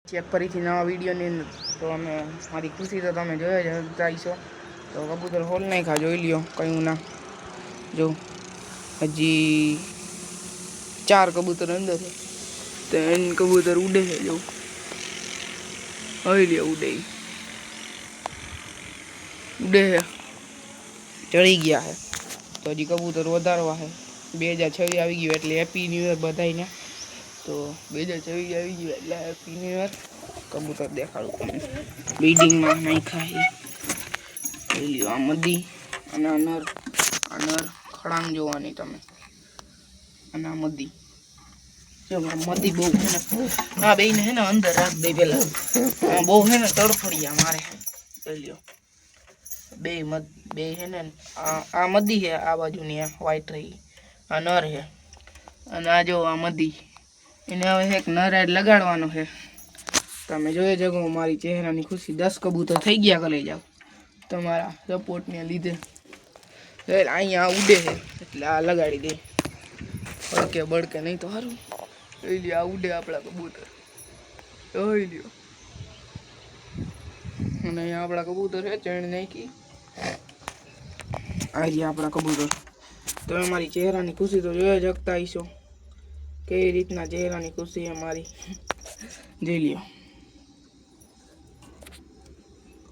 Check ફરીથી નવા વિડીયોની અંદર તો અમે મારી ખુશી તો તમે જોયો જ આવીશો તો કબૂતર હોલ નાખ્યા જોઈ લ્યો કયું ના જો હજી 4 કબૂતર અંદર છે 3 કબૂતર ઉડે છે જો હવે લ્યો ઉડે ચડી ગયા છે તો હજી કબૂતર વધારવા છે 2026 આવી ગયું એટલે હેપી ન્યૂ યર બધાને તો 2026 આવી ગયું એટલે હેપી ન્યૂ યર કબૂતર દેખાડું તમને બ્રીડિંગમાં નાખ્યા છે લ્યો આ મદી અને અનર ખડાંગ જોવાની તમે અને આ મદી જો મદી બહુ છે ને આ બેને છે ને અંદર રાખ દે પેલા બહુ છે ને તડફડિયા મારે જોઈ લ્યો બે છે ને આ મદી છે આ બાજુની આ વ્હાઈટ રહી આ નર છે અને આ જો આ મદી એને હવે એક નર એડ લગાડવાનો છે તમે જોઈ જગો મારી ચહેરાની ખુશી 10 કબૂતર થઈ ગયા કરે જાવ તમારા સપોર્ટને લીધે અહીંયા ઉડે છે એટલે આ લગાડી દે બળકે બળકે નહીં તો સારું જોઈ લ્યો આ ઉડે આપણા કબૂતર જોઈ લ્યો અને અહીંયા આપણા કબૂતર છે ચણ નાખી આજે આપણા કબૂતર તમે મારી ચહેરાની ખુશી તો જોઈ શકતા હશો કેવી રીતના ચહેરાની ખુશી છે મારી જોઈ લ્યો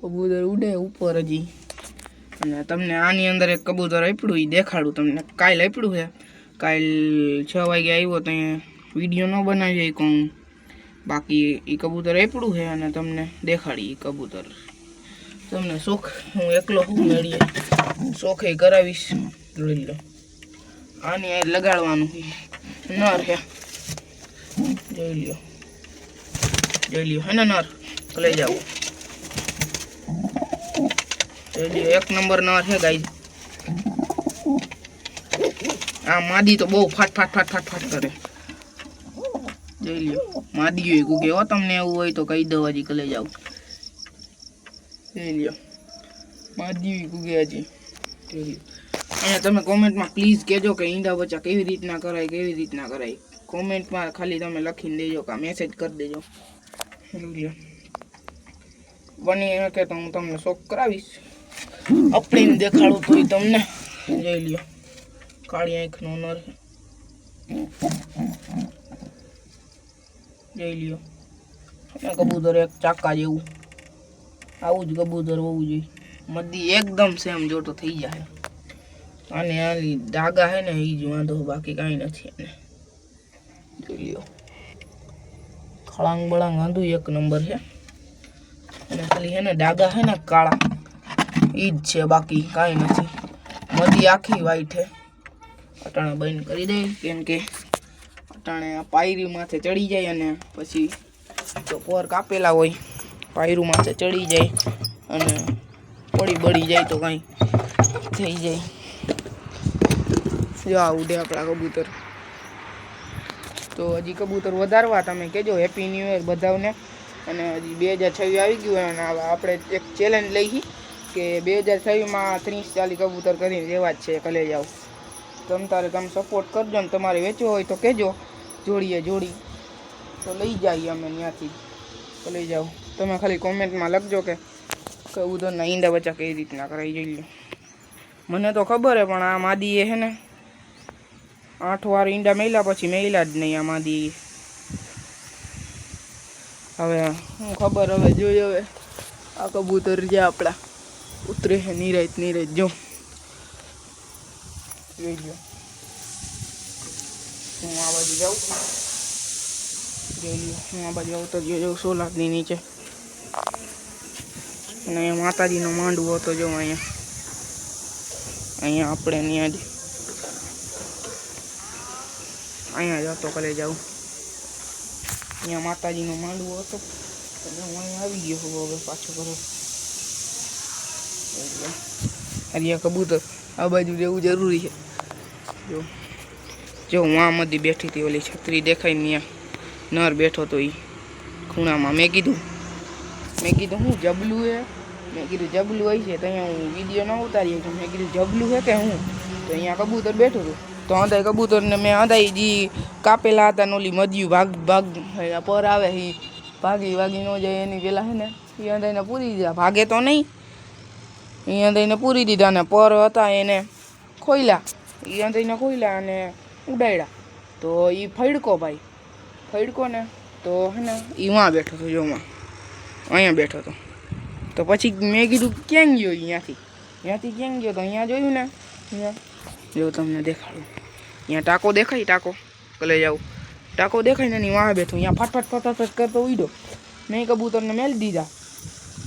કબૂતર ઉડે ઉપર હજી અને તમને આની અંદર એક કબૂતર આપ્યું એ દેખાડું તમને કાલ આપ્યું છે કાલ 6 વાગે આવ્યો તો અહીંયા વિડીયો ન બનાવી કહું બાકી એ કબૂતર આપ્યું છે અને તમને દેખાડી એ કબૂતર તમને શોખ હું એકલો હું મેળીએ શોખે કરાવીશ જોઈ લો આની આ લગાડવાનું નર છે જોઈ લ્યો હે ને નર લઈ જાઓ જોઈ લ્યો 1 નંબર નર છે ગાઈસ આ માદી તો બહુ ફાટ કરે જોઈ લ્યો માદી કુકે હો તમને એવું હોય તો કહી દો હજી કલે જાવ જોઈ લ્યો માદી કુકે હજી જોઈ લ્યો અહીંયા તમે કોમેન્ટમાં પ્લીઝ કહેજો કે ઈંડા બચ્ચા કેવી રીતના કરાય કોમેન્ટમાં ખાલી તમે લખીને દેજો કે મેસેજ કરી દેજો જોઈ લ્યો બની શકે તો હું તમને શોખ કરાવીશ અપડીને દેખાડું તોય તમને જોઈ લ્યો કાળી આંખનો નર જોઈ લ્યો કબૂતર એક ચાકા જેવું આવું જ કબૂતર હોવું જોઈએ મદી એકદમ સેમ જોતો થઈ જાય અને આલી ડાગા હે ને એ જ વાંધો બાકી કાંઈ નથી એને જોઈ લ્યો ખળાંગ બળાંગ વાંધું 1 નંબર છે અને ખાલી હે ને ડાગા હે ને કાળા એ જ છે બાકી કાંઈ નથી મદી આખી વાઈટ છે અટાણે બંધ કરી દે કેમ કે અટાણે આ પાયરી માથે ચડી જાય અને પછી જો પોર કાપેલા હોય પાયરું માથે ચડી જાય અને બળી જાય તો કાંઈ થઈ જાય જો આ ઉડે આપણા કબૂતર તો હજી કબૂતર વધારવા તમે કહેજો હેપી ન્યૂ યર બધાને અને હજી 2026 આવી ગયું અને આપણે એક ચેલેન્જ લઈ કે 2026માં 30-40 કબૂતર કરીને રહેવા જ છે કલે જાઓ તમે સપોર્ટ કરજો ને તમારે વેચવો હોય તો કહેજો જોડી તો લઈ જઈએ અમે ત્યાંથી તો લઈ જાઓ તમે ખાલી કોમેન્ટમાં લખજો કે કબૂતરના ઈંડા બચ્ચા કઈ રીતના કરાવી જોઈએ મને તો ખબર હે પણ આ માદીએ છે ને 8 વાર ઈંડા મેલ્યા પછી મેલ્યા જ નહીં આ માદી હવે હું ખબર હવે જોઈ હવે આ કબૂતર જે આપણા ઉતરે છે નિરાત જો જોઈ લો હું આ બાજુ જાઉં જોઈ લો હું આ બાજુ આવતો જાઉં સોલારની નીચે અને અહીંયા માતાજીનો માંડવો હતો જો અહીંયા આપણે અહીંયા જતો કરે જાઉં અહીંયા માતાજીનો માંડવો હતો એટલે હું અહીંયા આવી ગયો હવે પાછો કરો હરિયા કબૂતર આ બાજુ રહેવું જરૂરી છે જો હું આ મધી બેઠી હતી ઓલી છત્રી દેખાય ને નર બેઠો તો એ ખૂણામાં મેં કીધું હું જબલું હે મેં કીધું જબલું હોય છે તો અહીંયા હું વિડીયો ન ઉતારીએ તો મેં કીધું જબલું છે કે હું તો અહીંયા કબૂતર બેઠું હતું તો અંદાય કબૂતરને મેં અંદાય જે કાપેલા હતા ને ઓલી મધ્યું ભાગ પર આવે એ ભાગી ન જાય એની પેલા હે ને અહીંયા થઈને પૂરી દીધા. ભાગે તો નહીં, અહીંયા થઈને પૂરી દીધા ને પર હતા એને ખોઈલા, અહીંયા થઈને ખોઈલા અને ઉડાડ્યા. તો એ ફડકો ભાઈ, ફડકો ને તો હે ને એ વાં બેઠો હતો, જોમાં અહીંયા બેઠો હતો. તો પછી મેં કીધું ક્યાં ગયો, અહીંયાથી ક્યાં ગયો? તો અહીંયા જોયું ને, અહીંયા જો તમને દેખાડું, અહીંયા ટાંકો દેખાય, ટાંકો કલે જાઉં, ટાંકો દેખાય ને એની વાહ બેઠો, અહીંયા ફટ કરતો ઉડ્યો. મેં કબૂતરને મેલી દીધા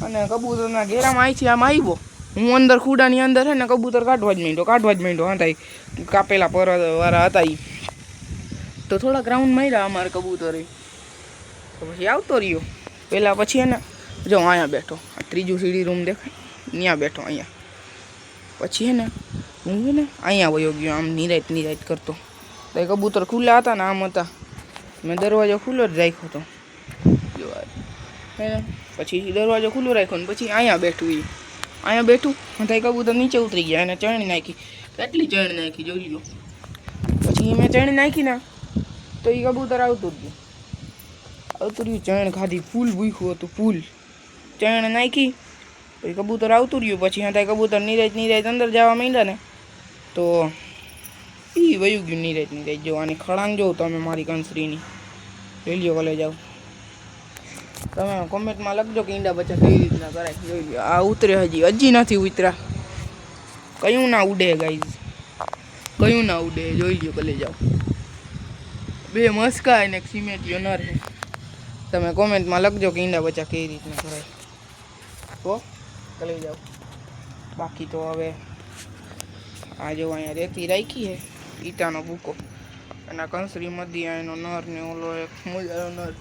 અને કબૂતરના ઘેરામાં અહીંથી આમ આવ્યો. હું અંદર ખુડાની અંદર છે ને કબૂતર કાઢવા જ માંડ્યો. હતા કાપેલા પરવાળા હતા એ. તો થોડાક રાઉન્ડ માર્યા અમારે કબૂતરે, તો પછી આવતો રહ્યો. પહેલાં પછી એને જો અહીંયા બેઠો, આ ત્રીજું સીડી રૂમ દેખાય, ત્યાં બેઠો અહીંયા. પછી હે ને હું છે ને અહીંયા વયો ગયો, આમ નિરાત કરતો. તો એ કબૂતર ખુલ્લા હતા ને આમ હતા, મેં દરવાજો ખુલ્લો જ રાખ્યો હતો. હે ને પછી દરવાજો ખુલ્લો રાખ્યો ને પછી અહીંયા બેઠું તો એ કબૂતર નીચે ઉતરી ગયા, એને ચણ નાખી. કેટલી ચણ નાખી જોઈ લો. પછી મેં ચણ નાખી ને તો એ કબૂતર આવતું રહ્યું, ચણ ખાધી, ફૂલ ભૂખ્યું હતું, ફૂલ ચણ નાખી પછી કબૂતર આવતું રહ્યું. પછી હા કબૂતર નિરાત અંદર જવા માંડ્યા ને તો એ વયું ગયું નિરાત. જો આની ખળાંગ જોઉં તમે મારી કંસરીની, રેલિયો કોલેજ જાઓ. તમે કોમેન્ટમાં લખજો કે ઈંડા બચ્ચા કેવી રીતના કરાય. જોઈ લો આ ઉતરે, હજી નથી ઉતરા. કયું ના ઉડે ગાઈઝ, કયું ના ઉડે, જોઈ લ્યો કોલેજ જાઓ. બે મસ્કા અને એક સિમેન્ટિયો નર છે. તમે કોમેન્ટમાં લખજો કે ઈંડા બચ્ચા કેવી રીતના કરાય, તો કરી જાઓ. બાકી તો હવે આ જો અહીંયા રેતી રાખી છે, ઈટાનો ભૂકો, અને કંસરી મધી એનો નર ને ઓલો એક મુજાનો નર.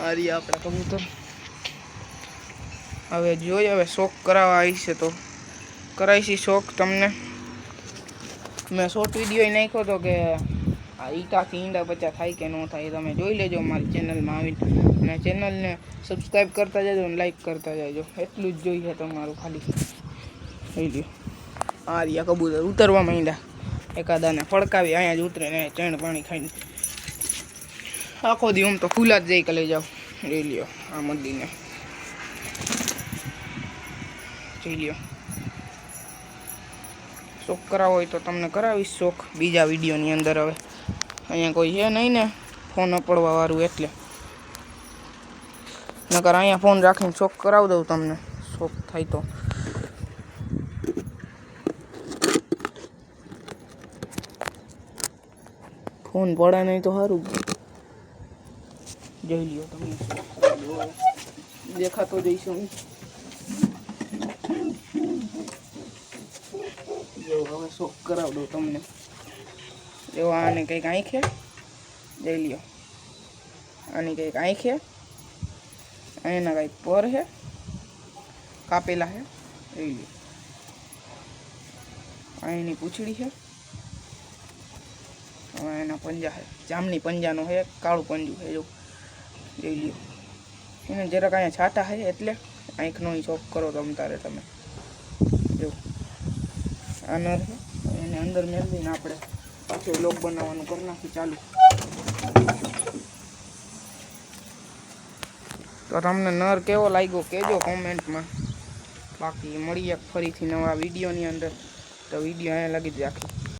આ રહ્યા આપણા કબૂતર. હવે જોઈએ, હવે શોખ કરાવવા આવીશે તો કરાવીશી શોખ તમને. મેં શોર્ટ વિડીયો નાખ્યો હતો કે આ ઈટાથી ઈંડા બચ્ચા થાય કે ન થાય, તમે જોઈ લેજો મારી ચેનલમાં આવીને. અને ચેનલને સબસ્ક્રાઈબ કરતા જજો અને લાઈક કરતા જજો, એટલું જ જોઈએ તમારું ખાલી. જોઈ લ્યો આ રહ્યા કબૂતર ઉતરવા માંડ્યા, એકાદાને ફડકાવી અહીંયા જ ઉતરે ને ચણ પાણી ખાઈને. આખો દી આમ તો ખુલ્લા જ જઈ કલે જાઓ. જોઈ લ્યો આ મંદિરને, જોઈ લ્યો. શોખ કરાવો હોય તો તમને કરાવીશ શોખ બીજા વિડીયોની અંદર. હવે અહીંયા કોઈ છે નહીં ને ફોન અપડવા વાળું, એટલે નકર અહીંયા ફોન રાખીને શોખ કરાવી દઉં તમને, શોખ થાય તો. ફોન પડે નહીં તો સારું. જોઈ લ્યો તમે, દેખાતો જઈશું. જો હવે શોખ કરાવી દઉં તમને. જો આને કંઈક આંખે, જોઈ લ્યો આની કંઈક આંખે, એના કંઈક પર છે કાપેલા છે, જોઈ લ્યો. અહીંની પૂંછડી છે, હવે એના પંજા છે, જામની પંજાનો છે, કાળું પંજું છે. જો જોઈ લ્યો, એને જરાક અહીંયા છાટા છે એટલે આંખનો શોખ કરો તમ તારે તમે. જો આ નર છે, એને અંદર મેળવીને આપણે પાછો લોક બનાવવાનું કરી નાખી ચાલુ. તો તમને નર કેવો લાગ્યો કહેજો કોમેન્ટમાં. બાકી મળીએ ફરીથી નવા વિડીયોની અંદર. તો વિડીયો અહીંયા લગી જ રાખી.